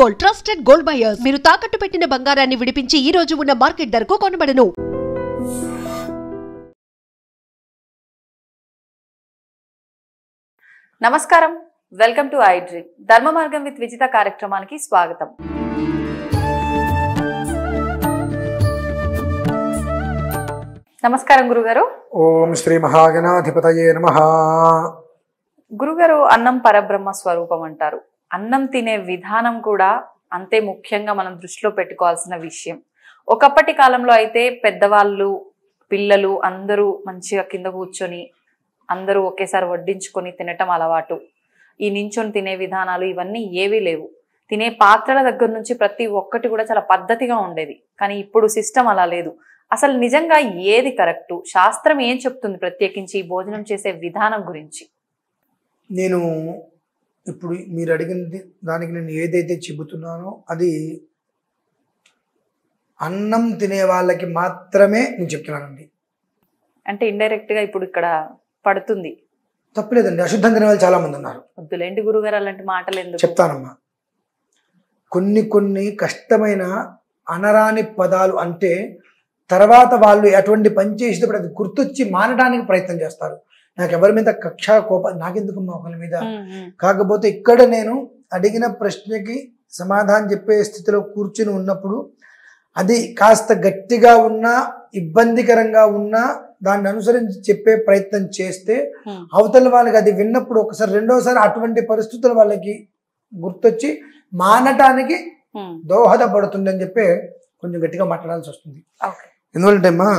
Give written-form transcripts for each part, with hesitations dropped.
Gold, trusted gold buyers. మీరు తాకట్టు పెట్టిన బంగారాన్ని విడిపించి ఈ రోజు ఉన్న మార్కెట్ ధరకు కొనబడను. నమస్కారం, వెల్కమ్ టు ఐ డ్రీమ్. ధర్మ మార్గం విత్ విజిత కార్యక్రమానికి స్వాగతం. నమస్కారం గురుగారు. ఓం శ్రీ మహాగణాధిపతయే నమః. గురుగారు, అన్నం పరబ్రహ్మ స్వరూపం అంటారు. అన్నం తినే విధానం కూడా అంతే ముఖ్యంగా మనం దృష్టిలో పెట్టుకోవాల్సిన విషయం. ఒకప్పటి కాలంలో అయితే పెద్దవాళ్ళు, పిల్లలు అందరూ మంచిగా కింద కూర్చొని అందరూ ఒకేసారి వడ్డించుకొని తినటం అలవాటు. ఈ నించొని తినే విధానాలు ఇవన్నీ ఏవీ లేవు. తినే పాత్రల దగ్గర నుంచి ప్రతి ఒక్కటి కూడా చాలా పద్ధతిగా ఉండేది. కానీ ఇప్పుడు సిస్టమ్ అలా లేదు. అసలు నిజంగా ఏది కరెక్టు? శాస్త్రం ఏం చెప్తుంది ప్రత్యేకించి ఈ భోజనం చేసే విధానం గురించి? నేను ఇప్పుడు మీరు అడిగింది దానికి నేను ఏదైతే చెబుతున్నానో అది అన్నం తినే వాళ్ళకి మాత్రమే నేను చెప్తున్నానండి. అంటే ఇండైరెక్ట్ గా ఇప్పుడు ఇక్కడ పడుతుంది. తప్పలేదండి, అశుద్ధం తినే వాళ్ళు చాలా మంది ఉన్నారు. వద్దులేండి గురుగారు అలాంటి మాటలు ఎందుకు. చెప్తానమ్మా. కొన్ని కష్టమైన అనరాని పదాలు అంటే తర్వాత వాళ్ళు అటువంటి పని చేసేటప్పుడు అది గుర్తొచ్చి మానడానికి ప్రయత్నం చేస్తారు. నాకు ఎవరి మీద కక్ష కోపం నాకెందుకు ఒకరి మీద. కాకపోతే ఇక్కడ నేను అడిగిన ప్రశ్నకి సమాధానం చెప్పే స్థితిలో కూర్చుని ఉన్నప్పుడు అది కాస్త గట్టిగా ఉన్నా ఇబ్బందికరంగా ఉన్నా దాన్ని అనుసరించి చెప్పే ప్రయత్నం చేస్తే అవతల వాళ్ళకి అది విన్నప్పుడు ఒకసారి రెండోసారి అటువంటి పరిస్థితులు వాళ్ళకి గుర్తొచ్చి మానటానికి దోహదపడుతుంది అని చెప్పి కొంచెం గట్టిగా మాట్లాడాల్సి వస్తుంది. ఎందుకంటే అమ్మా,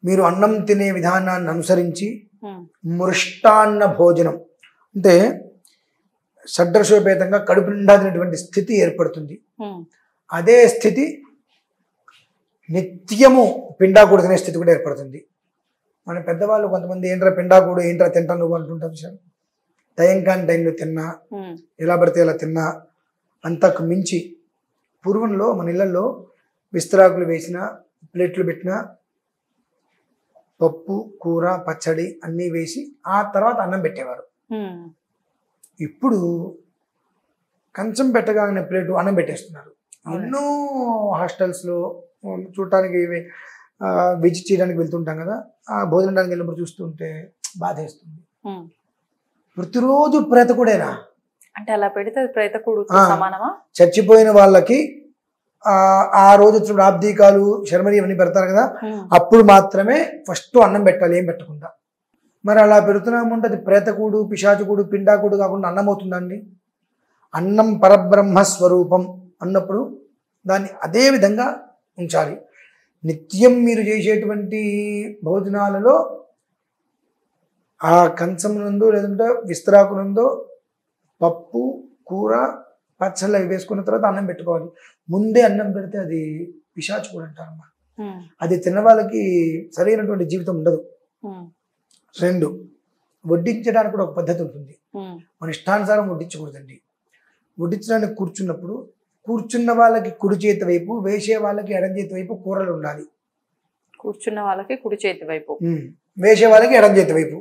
మీరు అన్నం తినే విధానాన్ని అనుసరించి మృష్టాన్న భోజనం అంటే షడ్రసోపేతంగా కడుపు నిండా తినేటువంటి స్థితి ఏర్పడుతుంది. అదే స్థితి నిత్యము పిండాకుడు తినే స్థితి కూడా ఏర్పడుతుంది. మన పెద్దవాళ్ళు కొంతమంది ఏంట్రా పిండాకుడు ఏంట్రా తింటా నువ్వు అంటుంటారు సార్. టైం కాని టైంలో తిన్నా, ఎలా పడితే ఎలా తిన్నా, అంతకు మించి పూర్వంలో మన ఇళ్లలో విస్తరాకులు వేసిన ప్లేట్లు పెట్టిన పప్పు కూర పచ్చడి అన్నీ వేసి ఆ తర్వాత అన్నం పెట్టేవారు. ఇప్పుడు కంచం పెట్టగానే ప్లేటు అన్నం పెట్టేస్తున్నారు. ఎన్నో హాస్టల్స్లో చూడటానికి విజిట్ చేయడానికి వెళ్తుంటాం కదా, ఆ భోజనానికి వెళ్ళినప్పుడు చూస్తుంటే బాధేస్తుంది. ప్రతిరోజు ప్రేతకుడేనా అంటే అలా పెడితే ప్రేతకుడు సమానమా? చచ్చిపోయిన వాళ్ళకి ఆ రోజు వచ్చినప్పుడు ఆబ్దీకాలు శర్మని ఇవన్నీ పెడతారు కదా, అప్పుడు మాత్రమే ఫస్ట్ అన్నం పెట్టాలి, ఏం పెట్టకుండా. మరి అలా పెడుతున్నామంటే అది ప్రేతకుడు పిశాచుకుడు పిండాకుడు కాకుండా అన్నం అవుతుందండి. అన్నం పరబ్రహ్మ స్వరూపం అన్నప్పుడు దాన్ని అదే విధంగా ఉంచాలి. నిత్యం మీరు చేసేటువంటి భోజనాలలో ఆ కంచమునందు లేదంటే విస్తరాకునందు పప్పు కూర పచ్చళ్ళు అవి వేసుకున్న తర్వాత అన్నం పెట్టుకోవాలి. ముందే అన్నం పెడితే అది పిశాచుకుడు అంటారమ్మా. అది తిన్న వాళ్ళకి సరైనటువంటి జీవితం ఉండదు. రెండు, వడ్డించడానికి కూడా ఒక పద్ధతి ఉంటుంది. మన ఇష్టానుసారం వడ్డించకూడదండి. వడ్డించడానికి కూర్చున్నప్పుడు కూర్చున్న వాళ్ళకి కుడి చేతి వైపు, వేసే వాళ్ళకి ఎడం చేతి వైపు కూరలు ఉండాలి. కూర్చున్న వాళ్ళకి కుడి చేతి వైపు, వేసే వాళ్ళకి ఎడం చేతి వైపు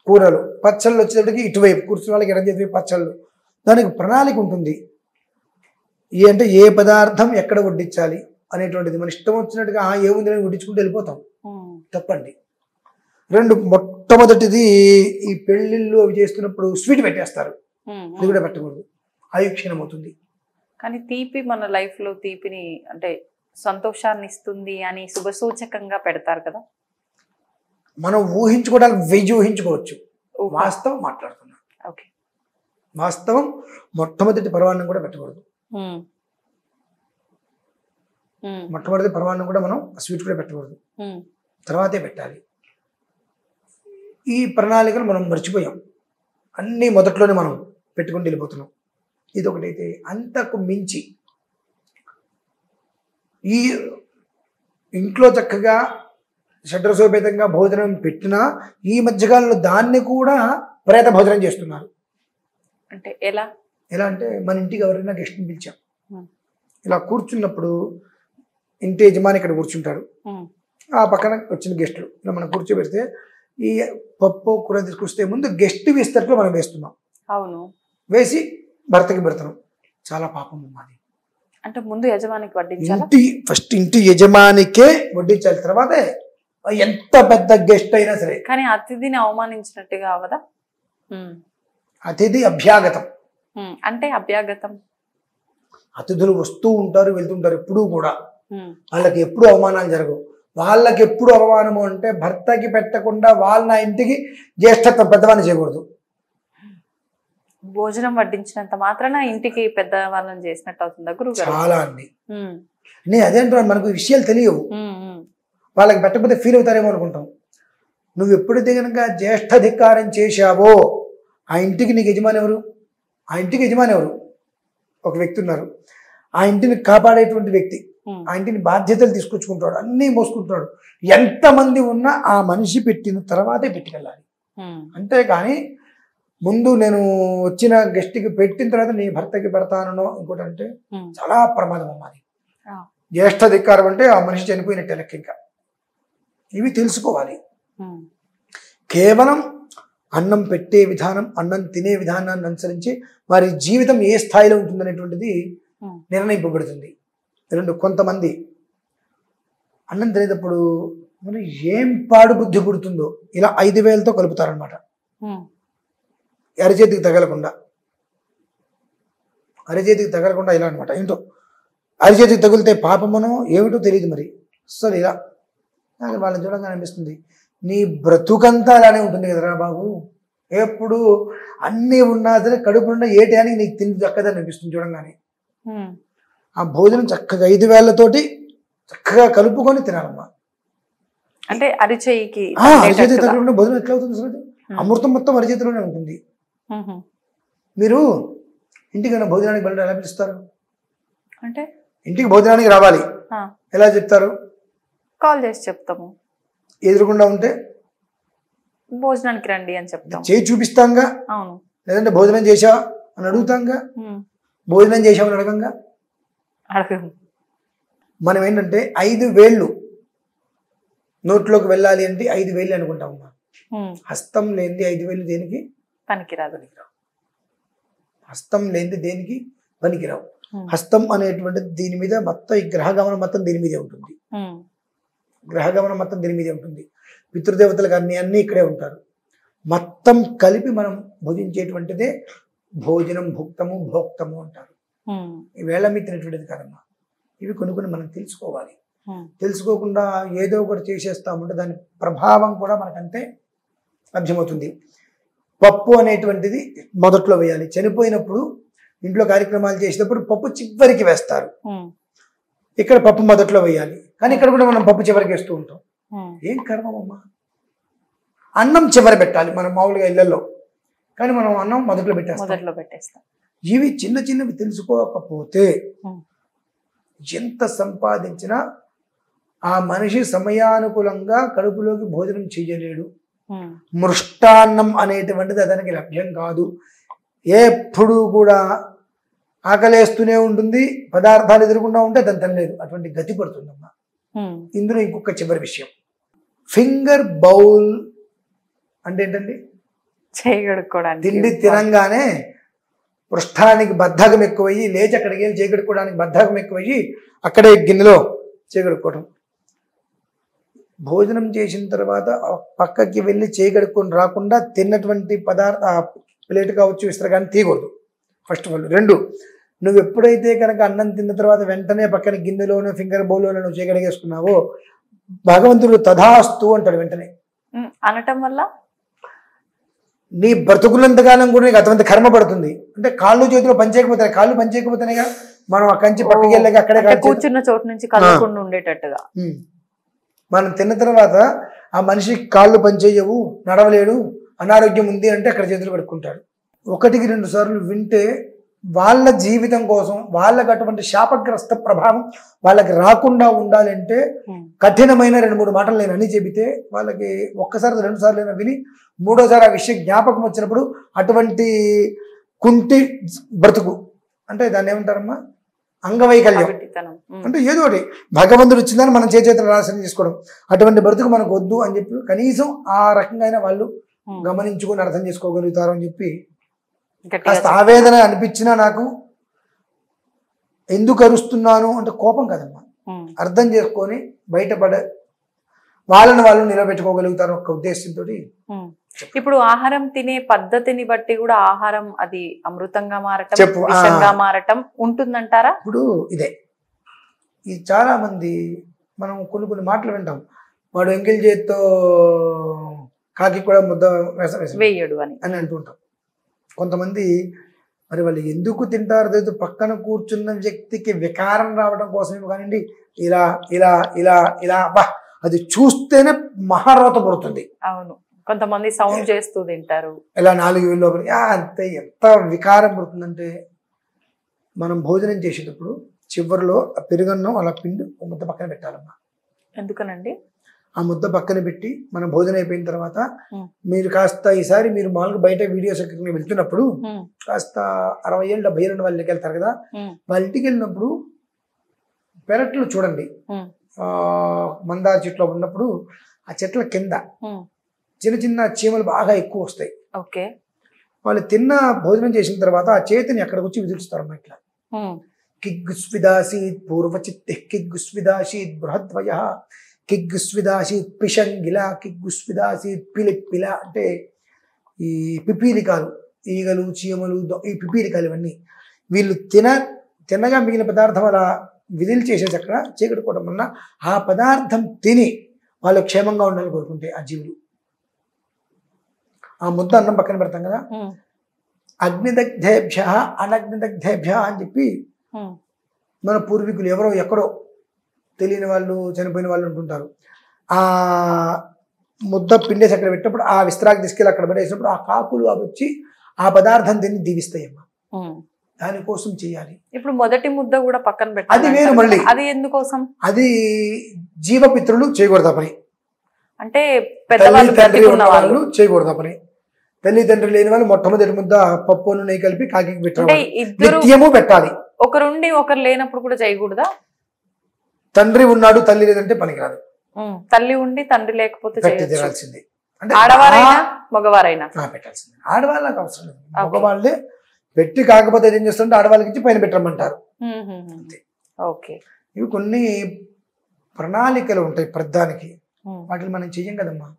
కూరలు. పచ్చళ్ళు వచ్చేటప్పటికి ఇటువైపు, కూర్చున్న వాళ్ళకి ఎడం చేతి వైపు పచ్చళ్ళు. దానికి ప్రణాళిక ఉంటుంది. అంటే ఏ పదార్థం ఎక్కడ వడ్డించాలి అనేటువంటిది. మన ఇష్టం వచ్చినట్టుగా ఏముంది అని వడ్డించుకుంటూ వెళ్ళిపోతాం, తప్పండి. రెండు, మొట్టమొదటిది ఈ పెళ్ళిళ్ళు అవి చేస్తున్నప్పుడు స్వీట్ పెట్టేస్తారు. అది కూడా పెట్టకూడదు, ఆయుక్షీణం అవుతుంది. కానీ తీపి మన లైఫ్ లో తీపిని అంటే సంతోషాన్ని ఇస్తుంది అని శుభసూచకంగా పెడతారు కదా. మనం ఊహించుకోవడానికి వెయ్యి ఊహించుకోవచ్చు. వాస్తవం మాట్లాడుతున్నాం. ఓకే, వాస్తవం మొట్టమొదటి పరమాన్నం కూడా పెట్టకూడదు. మొట్టమొదటి పరమాన్నం కూడా మనం స్వీట్ కూడా పెట్టకూడదు, తర్వాతే పెట్టాలి. ఈ ప్రణాళికను మనం మర్చిపోయాం. అన్నీ మొదట్లోనే మనం పెట్టుకుంటూ వెళ్ళిపోతున్నాం. ఇదొకటైతే అంతకు మించి ఈ ఇంట్లో చక్కగా షడ్రసోపేతంగా భోజనం పెట్టినా ఈ మధ్యకాలంలో దాన్ని కూడా ప్రేత భోజనం చేస్తున్నారు. అంటే ఎలా అంటే మన ఇంటికి ఎవరైనా గెస్ట్ని పిలిచాం, ఇలా కూర్చున్నప్పుడు ఇంటి యజమాని ఇక్కడ కూర్చుంటాడు, ఆ పక్కన వచ్చిన గెస్టులు ఇలా మనం కూర్చోబెడితే ఈ పప్పు కూర తీసుకొస్తే ముందు గెస్ట్ విస్తరలో మనం వేస్తున్నాం. అవును, వేసి భర్తకి పెడతాం. చాలా పాపం అది. అంటే ముందు యజమానికి వడ్డించాలా? ఫస్ట్ ఇంటి యజమానికే వడ్డించాలి, తర్వాతే ఎంత పెద్ద గెస్ట్ అయినా సరే. కానీ అతిథిని అవమానించినట్టుగా అవదా? అతిథి అభ్యాగతం. అంటే అభ్యాగతం, అతిథులు వస్తూ ఉంటారు వెళ్తుంటారు, ఎప్పుడూ కూడా వాళ్ళకి ఎప్పుడు అవమానాలు జరగవు. వాళ్ళకి ఎప్పుడు అవమానము అంటే భర్తకి పెట్టకుండా వాళ్ళ నా ఇంటికి జ్యేష్ఠత్వం పెద్దవాళ్ళని చేయకూడదు. భోజనం వడ్డించినంత మాత్రాన ఇంటికి పెద్ద వాళ్ళని చేసినట్టు అవుతుందా గురుగారు? చాలా అండి. నేను అదేంటో మనకు విషయాలు తెలియవు, వాళ్ళకి పెట్టకపోతే ఫీల్ అవుతారేమో అనుకుంటాం. నువ్వు ఎప్పుడైతే కనుక జ్యేష్ఠాధికారం చేశావో ఆ ఇంటికి నీకు యజమాని ఎవరు? ఆ ఇంటికి యజమాని ఎవరు? ఒక వ్యక్తి ఉన్నారు, ఆ ఇంటిని కాపాడేటువంటి వ్యక్తి, ఆ ఇంటిని బాధ్యతలు తీసుకొచ్చుకుంటాడు, అన్నీ మోసుకుంటాడు. ఎంతమంది ఉన్నా ఆ మనిషి పెట్టిన తర్వాతే పెట్టుకెళ్ళాలి. అంతేకాని ముందు నేను వచ్చిన గెస్ట్కి పెట్టిన తర్వాత నీ భర్తకి పెడతానో ఇంకోటి అంటే చాలా ప్రమాదం అమ్మాది. జ్యేష్ఠాధికారం అంటే ఆ మనిషి చనిపోయినట్టే లెక్క. ఇంకా ఇవి తెలుసుకోవాలి. కేవలం అన్నం పెట్టే విధానం, అన్నం తినే విధానాన్ని అనుసరించి వారి జీవితం ఏ స్థాయిలో ఉంటుందనేటువంటిది నిర్ణయింపబడుతుంది. రెండు, కొంతమంది అన్నం తినేటప్పుడు మరి ఏం పాడు బుద్ధి పుడుతుందో ఇలా 5 వేలతో కలుపుతారనమాట. అరచేతికి తగలకుండా, అరచేతికి తగలకుండా ఇలా అనమాట. ఏంటో అరచేతికి తగిలితే పాపమనో ఏమిటో తెలియదు మరి. అసలు ఇలా నాకు వాళ్ళని చూడగానే అనిపిస్తుంది, నీ బ్రతుకంతా అలానే ఉంటుంది కదరా బాబు. ఎప్పుడు అన్నీ ఉన్నా సరే కడుపు నిండా ఏ టయానికి నీకు తిండి దక్కదని అనిపిస్తుంది చూడంగానే. ఆ భోజనం చక్కగా 5 వేలతోటి చక్కగా కలుపుకొని తినాలమ్మా. అంటే అరిచేయికి అరిచేతికి తగలకుండా భోజనం ఎట్లా అవుతుంది? అసలు అమృతం మొత్తం అరిచేతిలోనే ఉంటుంది. మీరు ఇంటికైనా భోజనానికి వెళ్ళడం ఎలా పిలుస్తారు? అంటే ఇంటికి భోజనానికి రావాలి ఎలా చెప్తారు? కాల్ చేసి చెప్తాము. ఎదురుకుండా ఉంటే భోజనానికి రండి అని చెప్తాం, చేయి చూపిస్తాంగా. అవును. లేదంటే భోజనం చేసావా అని అడుగుతాంగా. భోజనం చేసామని అడగంగా. మనం ఏంటంటే 5 వేళ్ళు నోట్లోకి వెళ్ళాలి అంటే 5 వేలు అనుకుంటాం. హస్తం లేనిది 5 వేలు దేనికి పనికిరాదు. హస్తం లేనిది దేనికి పనికిరావు. హస్తం అనేటువంటిది దీని మీద మొత్తం, ఈ గ్రహగమనం మొత్తం దీని మీదే ఉంటుంది. గ్రహగమనం మొత్తం దీని మీదే ఉంటుంది. పితృదేవతలకు అన్ని ఇక్కడే ఉంటారు. మొత్తం కలిపి మనం భుజించేటువంటిదే భోజనం. భుక్తము భోక్తము అంటారు. ఈ వేళ మీద తినేటువంటిది కాదమ్మా. ఇవి కొన్ని మనం తెలుసుకోవాలి. తెలుసుకోకుండా ఏదో ఒకటి చేసేస్తామంటే దాని ప్రభావం కూడా మనకంతే లభ్యమవుతుంది. పప్పు అనేటువంటిది మొదట్లో వేయాలి. చనిపోయినప్పుడు ఇంట్లో కార్యక్రమాలు చేసేటప్పుడు పప్పు చివరికి వేస్తారు. ఇక్కడ పప్పు మొదట్లో వేయాలి, కానీ ఇక్కడ కూడా మనం పప్పు చివరికి వేస్తూ ఉంటాం. ఏం కర్మమ్మా. అన్నం చివరి పెట్టాలి మనం మామూలుగా ఇళ్లలో, కానీ మనం అన్నం మొదట్లో పెట్టేస్తాం. ఇవి చిన్నవి తెలుసుకోకపోతే ఎంత సంపాదించినా ఆ మనిషి సమయానుకూలంగా కడుపులోకి భోజనం చేయలేడు. మృష్టాన్నం అనేటువంటిది అతనికి లభ్యం కాదు. ఎప్పుడు కూడా ఆకలేస్తూనే ఉంటుంది, పదార్థాలు ఎదురుకుండా ఉంటే అతను తినలేదు. అటువంటి గతి పడుతుందమ్మా. ఇందులో ఇంకొక చివరి విషయం, ఫింగర్ బౌల్ అంటే ఏంటండి? చేయగడుక్కోవడానికి. తిండి తినంగానే పృష్ఠానికి బద్ధకం ఎక్కువయ్యి లేచి అక్కడికి వెళ్ళి చేయగడుక్కోవడానికి బద్ధకం ఎక్కువయ్యి అక్కడే గిన్నెలో చేయగడుక్కోవడం. భోజనం చేసిన తర్వాత పక్కకి వెళ్ళి చేయగడుక్కొని రాకుండా తిన్నటువంటి ప్లేట్ కావచ్చు విస్తరగానే తీయకూడదు. First of all. 2, నువ్వు ఎప్పుడైతే కనుక అన్నం తిన్న తర్వాత వెంటనే పక్కన గిన్నెలోనో ఫింగర్ బౌల్లోనో నువ్వు చేయగడిగేసుకున్నావో భగవంతుడు తథాస్తు అంటాడు వెంటనే. అనటం వల్ల నీ బ్రతుకులంతకాలం కూడా నీకు అటువంటి కర్మ పడుతుంది. అంటే కాళ్ళు చేతిలో పనిచేయకపోతాయి, కాళ్ళు పనిచేయకపోతేనేగా మనం ఆ కంచి పక్కకి వెళ్ళాక అక్కడే కూర్చున్న చోటు నుంచి కదలకుండా ఉండేటట్టుగా. మనం తిన్న తర్వాత ఆ మనిషి కాళ్ళు పనిచేయవు, నడవలేడు, అనారోగ్యం ఉంది అంటే అక్కడ చేతులు కడుక్కుంటాడు. 1-2 సార్లు వింటే వాళ్ళ జీవితం కోసం వాళ్ళకి అటువంటి శాపగ్రస్త ప్రభావం వాళ్ళకి రాకుండా ఉండాలంటే కఠినమైన 2-3 మాటలు నేను అని చెబితే వాళ్ళకి 1 సారి 2 సార్లు అయినా విని 3వ సారి ఆ విషయం జ్ఞాపకం వచ్చినప్పుడు అటువంటి కుంటి బ్రతుకు అంటే దాన్ని ఏమంటారమ్మా, అంగవైకల్యం అంటే ఏదో ఒకటి భగవంతుడు ఇచ్చిందని మనం చేతులు నాశనం చేసుకోవడం, అటువంటి బ్రతుకు మనకు వద్దు అని చెప్పి కనీసం ఆ రకంగా వాళ్ళు గమనించుకొని అర్థం చేసుకోగలుగుతారు అని చెప్పి కాస్త ఆవేదన అనిపించినా నాకు ఎందుకు అరుస్తున్నాను అంటే కోపం కదమ్మా, అర్థం చేసుకొని వాళ్ళని వాళ్ళు నిలబెట్టుకోగలుగుతారు ఒక ఉద్దేశంతో. ఇప్పుడు ఆహారం తినే పద్ధతిని బట్టి కూడా ఆహారం అది అమృతంగా మారటం, విషంగా మారటం ఉంటుందంటారా? ఇప్పుడు ఇదే ఇది చాలా మంది మనం కొన్ని మాటలు వింటాం, వాడు ఎంగిల్ చేత్తో కాకి కూడా ముద్ద వేయడు అని అంటుంటాం. కొంతమంది మరి వాళ్ళు ఎందుకు తింటారు తెలియదు, పక్కన కూర్చున్న వ్యక్తికి వికారం రావడం కోసమే కానివ్వండి, ఇలా ఇలా ఇలా ఇలా బా అది చూస్తేనే మహారోత పడుతుంది. అవును, కొంతమంది సౌండ్ చేస్తూ తింటారు, ఇలా 4 వేలు లోపల అంతే. ఎంత వికారం పడుతుందంటే మనం భోజనం చేసేటప్పుడు చివరిలో ఆ పెరుగన్నం అలా పిండి ఒక ముద్ద పక్కన పెట్టాలమ్మా. ఎందుకనండి? ఆ ముద్ద పక్కన పెట్టి మనం భోజనం అయిపోయిన తర్వాత మీరు కాస్త ఈసారి మీరు మామూలుగా బయట వీడియోస్ వెళ్తున్నప్పుడు కాస్త 60 ఏళ్ళు 70 ఏళ్ళు వాళ్ళ ఇంటికి వెళ్తారు కదా, వాళ్ళ ఇంటికి వెళ్ళినప్పుడు పెరట్లు చూడండి, మందార చెట్లు ఉన్నప్పుడు ఆ చెట్ల కింద చిన్న చిన్న చీమలు బాగా ఎక్కువ వస్తాయి. ఓకే, వాళ్ళు తిన్న భోజనం చేసిన తర్వాత ఆ చేతిని ఎక్కడికి వచ్చి విదిలిస్తారమ్మా ఇట్లా. కిగ్గుస్విదాసీత్ పూర్వచిత్తి కిగ్గుస్విదాసీత్ బృహద్వయ కిగ్గుస్విదాసీత్ పిషంగిల కిగ్గుస్విదాసీత్ పిలిప్పిల అంటే ఈ పిపీలికాలు, ఈగలు చీమలు ఈ పిపీలికాలు ఇవన్నీ వీళ్ళు తినగా మిగిలిన పదార్థం అలా విధులు చేసేసి అక్కడ చీకటికోవడం వల్ల ఆ పదార్థం తిని వాళ్ళు క్షేమంగా ఉండాలని కోరుకుంటే ఆ జీవులు. ఆ ముద్ద అన్నం పక్కన పెడతాం కదా, అగ్నిదగ్ధేభ్య అనగ్నిదగ్ధేభ్య అని చెప్పి మన పూర్వీకులు ఎవరో ఎక్కడో తెలియని వాళ్ళు చనిపోయిన వాళ్ళు ఉంటుంటారు. ఆ ముద్ద పిండేసి అక్కడ పెట్టినప్పుడు ఆ విస్తరాకు తీసుకెళ్ళి అక్కడ పడేసినప్పుడు ఆ కాకులు అవి వచ్చి ఆ పదార్థం తిని దీవిస్తాయమ్మా. దానికోసం చేయాలి. ఇప్పుడు మొదటి ముద్ద కూడా పక్కన పెట్టాలి, అది వేరు మళ్ళీ. అది ఎందుకోసం? అది జీవపిత్రులు చేయకూడదు పని, అంటే పెద్దవాళ్ళు తండ్రి ఉన్న వాళ్ళు చేయకూడదు పని. తల్లి తండ్రి లేని వాళ్ళు మొట్టమొదటి ముద్ద పప్పు నెయ్యి కలిపి కాకి పెట్టాలి, నిత్యము పెట్టాలి. ఒకరుండి ఒకరు లేనప్పుడు కూడా చేయకూడదా? తండ్రి ఉన్నాడు తల్లి లేదంటే పనికిరాదు. తల్లి ఉండి తండ్రి లేకపోతే తీరాల్సింది. అంటే ఆడవారైనా మగవారైనా పెట్టాల్సింది. ఆడవాళ్ళకి అవసరం లేదు, మగవాళ్ళే పెట్టి కాకపోతే ఏం చేస్తుంటే ఆడవాళ్ళకి ఇచ్చి పైన పెట్టమంటారు. ఓకే, ఇవి కొన్ని ప్రణాళికలు ఉంటాయి ప్రధానికి, వాటిని మనం చెయ్యం కదమ్మా.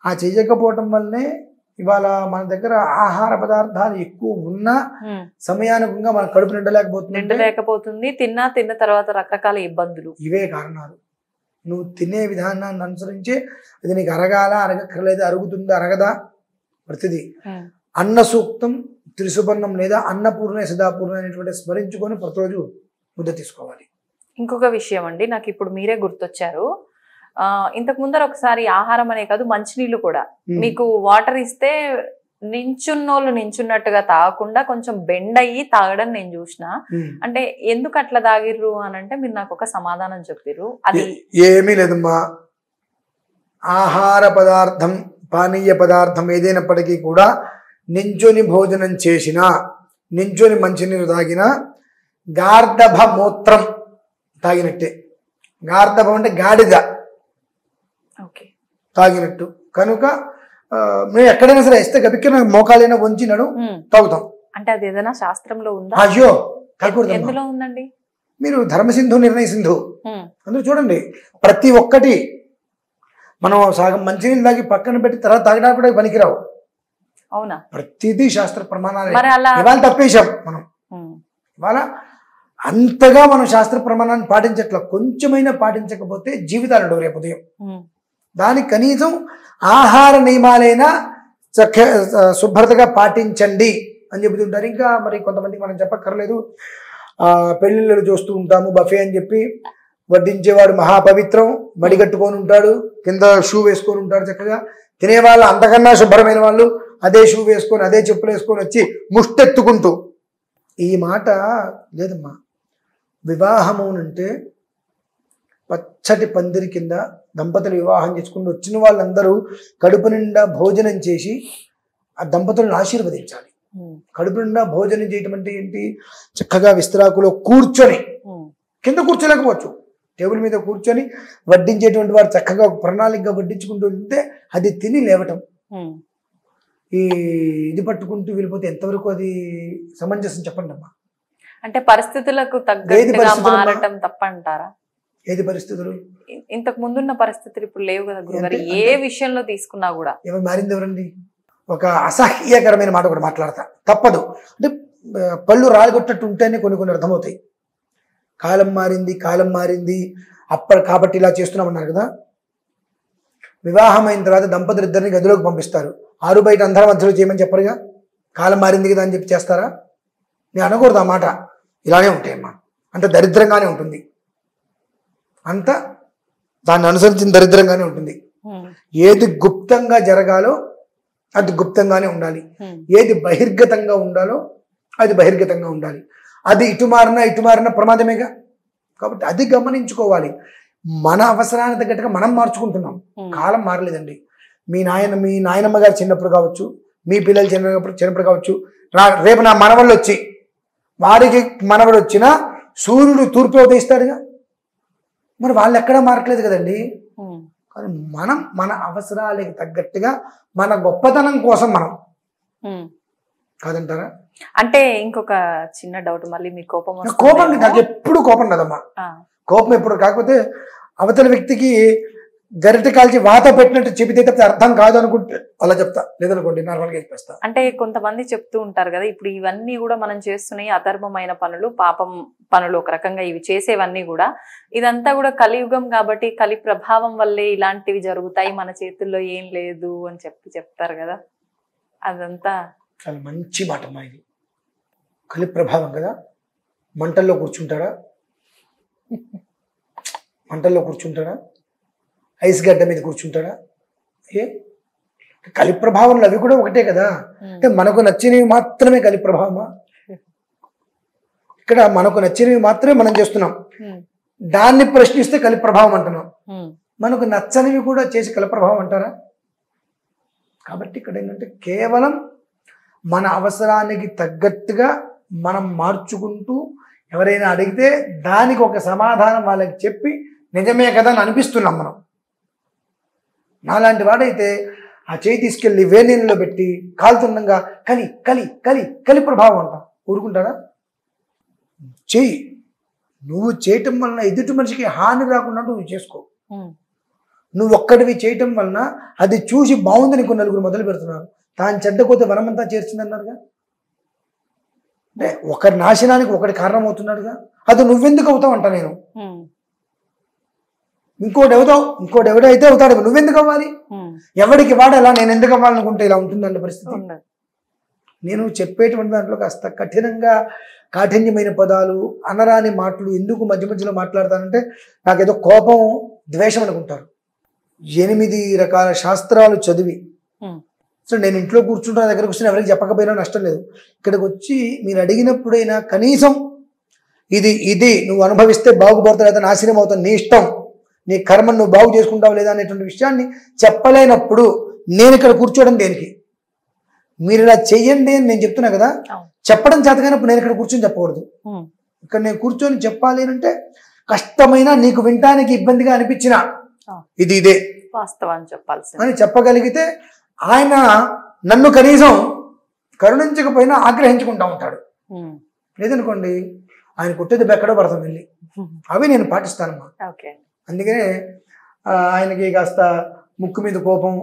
ఆ చెయ్యకపోవటం వల్లనే ఇవాళ మన దగ్గర ఆహార పదార్థాలు ఎక్కువ ఉన్నా సమయానుకంగా మన కడుపు నిండలేకపోతుంది, తిన్న తర్వాత రకరకాల ఇబ్బందులు. ఇవే కారణాలు. నువ్వు తినే విధానాన్ని అనుసరించే అది నీకు అరగాల అరగక్కర్లేదు, అరుగుతుందా అరగదా ప్రతిదీ. అన్న సూక్తం త్రిసుపర్ణం లేదా అన్నపూర్ణ సదాపూర్ణ అనేటువంటి స్మరించుకొని ప్రతిరోజు ముద్ద తీసుకోవాలి. ఇంకొక విషయం అండి, నాకు ఇప్పుడు మీరే గుర్తొచ్చారు. ఇంతకు ముందర ఒకసారి ఆహారం అనే కాదు మంచినీళ్ళు కూడా మీకు వాటర్ ఇస్తే నించున్నోళ్ళు నించున్నట్టుగా తాగకుండా కొంచెం బెండ్ అయ్యి తాగడం నేను చూసిన. అంటే ఎందుకు అట్లా తాగిర్రు అని అంటే మీరు నాకు ఒక సమాధానం చెప్పిర్రు. అది ఏమీ లేదమ్మా, ఆహార పదార్థం పానీయ పదార్థం ఏదైనప్పటికీ కూడా నించొని భోజనం చేసినా నించొని మంచినీరు తాగినా గార్ధభ మూత్రం తాగినట్టే. గార్ధభం అంటే గాడిద తాగినట్టు కనుక మేము ఎక్కడైనా సరే ఇస్తే గబిక్కిన మోకాలైనా వంచినడు తాగుతాం. అంటే అది ఏదైనా శాస్త్రంలో ఉందా? అయ్యో ఎందులో ఉందండి? మీరు ధర్మసింధు నిర్ణయ సింధు అందులో చూడండి, ప్రతి ఒక్కటి మనం సగం మంచినీళ్ళు తాగి పక్కన పెట్టి తర్వాత తాగడానికి కూడా పనికిరావు. అవునా? ప్రతిదీ శాస్త్ర ప్రమాణాలు. ఇవాళ తప్పేశాం మనం, ఇవాళ అంతగా మనం శాస్త్ర ప్రమాణాన్ని పాటించట్లా. కొంచెమైనా పాటించకపోతే జీవితాలు రేపు ఉదయం. దానికి కనీసం ఆహార నియమాలైనా శుభ్రతగా పాటించండి అని చెబుతుంటారు. ఇంకా మరి కొంతమందికి మనం చెప్పక్కర్లేదు. పెళ్లిళ్ళు చూస్తూ ఉంటాము, బఫే అని చెప్పి వడ్డించేవాడు మహాపవిత్రం, మడిగట్టుకొని ఉంటాడు, కింద షూ వేసుకొని ఉంటాడు చక్కగా. తినేవాళ్ళు అంతకన్నా శుభ్రమైన వాళ్ళు అదే షూ వేసుకొని అదే చెప్పులు వేసుకొని వచ్చి ముష్టెత్తుకుంటూ. ఈ మాట లేదమ్మా. వివాహము అంటే పచ్చటి పందిరి కింద దంపతులు వివాహం చేసుకుని వచ్చిన వాళ్ళందరూ కడుపు నిండా భోజనం చేసి ఆ దంపతులను ఆశీర్వదించాలి. కడుపు నిండా భోజనం చేయటం అంటే ఏంటి? చక్కగా విస్తరాకులో కూర్చొని, కింద కూర్చోలేకపోవచ్చు, టేబుల్ మీద కూర్చొని వడ్డించేటువంటి వారు చక్కగా ప్రణాళికగా వడ్డించుకుంటూ ఉంటే అది తిని లేవటం. ఈ ఇది పట్టుకుంటూ వెళ్ళిపోతే ఎంతవరకు అది సమంజసం చెప్పండి అమ్మా. అంటే పరిస్థితులకు తగ్గట్టుగా మారటం తప్పంటారా? ఏది పరిస్థితులు? ఇంతకు ముందున్న పరిస్థితులు ఇప్పుడు లేవు కదా గురుగారు, ఏ విషయంలో తీసుకున్నా కూడా. ఎవరు మారింది? ఎవరండి? ఒక అసహ్యకరమైన మాట కూడా మాట్లాడతా, తప్పదు. అంటే పళ్ళు రాలగొట్టట్టు ఉంటేనే కొన్ని కొన్ని అర్థమవుతాయి. కాలం మారింది, కాలం మారింది, కాబట్టి ఇలా చేస్తున్నామన్నారు కదా. వివాహం అయిన తర్వాత దంపతులు ఇద్దరిని గదిలోకి పంపిస్తారు, ఆరు బయట అందరం మధ్యలో చేయమని చెప్పరుగా. కాలం మారింది కదా అని చెప్పి చేస్తారా? నేను అనకూడదు ఆ మాట. ఇలానే ఉంటాయమ్మా, అంత దరిద్రంగానే ఉంటుంది, అంత దాన్ని అనుసరించిన దరిద్రంగానే ఉంటుంది. ఏది గుప్తంగా జరగాలో అది గుప్తంగానే ఉండాలి, ఏది బహిర్గతంగా ఉండాలో అది బహిర్గతంగా ఉండాలి. అది ఇటు మారినా ప్రమాదమేగా. కాబట్టి అది గమనించుకోవాలి. మన అవసరానికి తగ్గట్టుగా మనం మార్చుకుంటున్నాం, కాలం మారలేదండి. మీ నాయనమ్మ గారు చిన్నప్పుడు కావచ్చు, మీ పిల్లలు చిన్నప్పుడు కావచ్చు, రేపు నా మనవళ్ళు వచ్చి వారికి మనవడు వచ్చినా సూర్యుడు తూర్పు ఉదయిస్తాడుగా. మరి వాళ్ళు ఎక్కడా మారట్లేదు కదండి. కానీ మనం మన అవసరాలకు తగ్గట్టుగా మన గొప్పతనం కోసం మనం కాదంటారా? అంటే ఇంకొక చిన్న డౌట్, మళ్ళీ మీ కోపం నాకు ఎప్పుడు కోపం కదమ్మా. కోపం ఎప్పుడు, కాకపోతే అవతల వ్యక్తికి గరిటె కాల్చి వాత పెట్టినట్టు చెబితే తప్పితే అర్థం కాదు అనుకుంటే అలా చెప్తా, లేదనుకోండి నార్మల్గా చెప్పేస్తా. అంటే కొంతమంది చెప్తూ ఉంటారు కదా, ఇప్పుడు ఇవన్నీ కూడా మనం చేస్తున్నాయి అధర్మమైన పనులు, పాపం పనులు, ఒక రకంగా ఇవి చేసేవన్నీ కూడా ఇదంతా కూడా కలియుగం కాబట్టి కలి ప్రభావం వల్లే ఇలాంటివి జరుగుతాయి, మన చేతుల్లో ఏం లేదు అని చెప్తారు కదా. అదంతా చాలా మంచి మాట అమ్మా. ఇది కలి ప్రభావం కదా. మంటల్లో కూర్చుంటాడా? ఐస్ గడ్డ మీద కూర్చుంటాడా? కలి ప్రభావంలో అవి కూడా ఒకటే కదా. అంటే మనకు నచ్చినవి మాత్రమే కలి ప్రభావమా? ఇక్కడ మనకు నచ్చినవి మాత్రమే మనం చేస్తున్నాం, దాన్ని ప్రశ్నిస్తే కలి ప్రభావం అంటున్నాం. మనకు నచ్చనివి కూడా చేసి కలి ప్రభావం అంటారా? కాబట్టి ఇక్కడ ఏంటంటే కేవలం మన అవసరానికి తగ్గట్టుగా మనం మార్చుకుంటూ, ఎవరైనా అడిగితే దానికి ఒక సమాధానం వాళ్ళకి చెప్పి నిజమే కదా అని అనిపిస్తున్నాం మనం. నాలాంటి వాడైతే ఆ చేయి తీసుకెళ్ళి వేణీళ్ళలో పెట్టి కాలుతుండగా కలి కలి కలి కలి ప్రభావం అంట ఊరుకుంటాడా? చెయ్యి, నువ్వు చేయటం వలన ఎదుటి మనిషికి హాని రాకుండా నువ్వు చేసుకో. నువ్వు ఒక్కడివి చేయటం వలన అది చూసి బాగుందని కొన్ని నలుగురు మొదలు పెడుతున్నారు. తాను చెడ్డకోతే వనమంతా చేర్చింది అన్నారుగా. అంటే ఒకరి నాశనానికి ఒకటి కారణం అవుతున్నాడుగా. అది నువ్వెందుకు అవుతావు అంట నేను. ఇంకోటి ఎవడైతే అవుతాడు, నువ్వెందుకు అవ్వాలి? ఎవడికి వాడాలా, నేను ఎందుకు అవ్వాలనుకుంటే ఇలా ఉంటుందండి పరిస్థితి. నేను చెప్పేటువంటి దాంట్లో కాస్త కాఠిన్యమైన పదాలు, అనరాని మాటలు ఎందుకు మధ్య మధ్యలో మాట్లాడతానంటే నాకేదో కోపం, ద్వేషం అనుకుంటారు. 8 రకాల శాస్త్రాలు చదివి సో నేను ఇంట్లో కూర్చుంటున్న దగ్గరకు వచ్చి ఎవరికి చెప్పకపోయినా నష్టం లేదు. ఇక్కడికి వచ్చి మీరు అడిగినప్పుడైనా కనీసం ఇది నువ్వు అనుభవిస్తే బాగుపడతావు లేదా నాశనం అవుతావు, నీ ఇష్టం, నీ కర్మను నువ్వు బాగు చేసుకుంటావు లేదా అనేటువంటి విషయాన్ని చెప్పలేనప్పుడు నేను ఇక్కడ కూర్చోవడం దేనికి? మీరు ఇలా చెయ్యండి అని నేను చెప్తున్నా కదా. చెప్పడం చేతగానప్పుడు నేను ఇక్కడ కూర్చొని చెప్పకూడదు. ఇక్కడ నేను కూర్చొని చెప్పాలి అంటే కష్టమైన, నీకు వినటానికి ఇబ్బందిగా అనిపించిన ఇదే వాస్తవాన్ని చెప్పాల్సి అని చెప్పగలిగితే ఆయన నన్ను కనీసం కరుణించకపోయినా ఆగ్రహించుకుంటా ఉంటాడు. లేదనుకోండి ఆయన కొట్టేది ఎక్కడో పడతాం వెళ్ళి. అవి నేను పాటిస్తానమ్మా. అందుకనే ఆయనకి కాస్త ముక్కు మీద కోపం,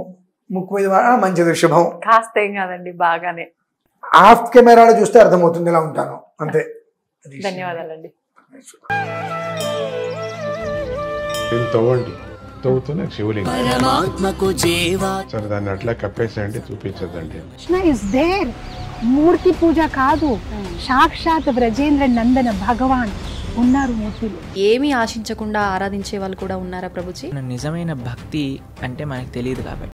ముక్కు మీద మంచిది శుభం కాస్త ఏం కాదండి, బాగానే ఆఫ్ కెమెరాలో చూస్తే అర్థమవుతుంది ఇలా ఉంటాను అంతే. ధన్యవాదాలండి. తవ్వుతూనే శివలింగం సరే దాన్ని అట్లా కప్పేసేయండి, చూపించదండి. మూర్తి పూజ కాదు, సాక్షాత్ బ్రజేంద్ర నందన భగవాన్ ఉన్నారు మూర్తిలో. ఏమీ ఆశించకుండా ఆరాధించే వాళ్ళు కూడా ఉన్నారా ప్రభుజీ? నిజమైన భక్తి అంటే మనకు తెలియదు కాబట్టి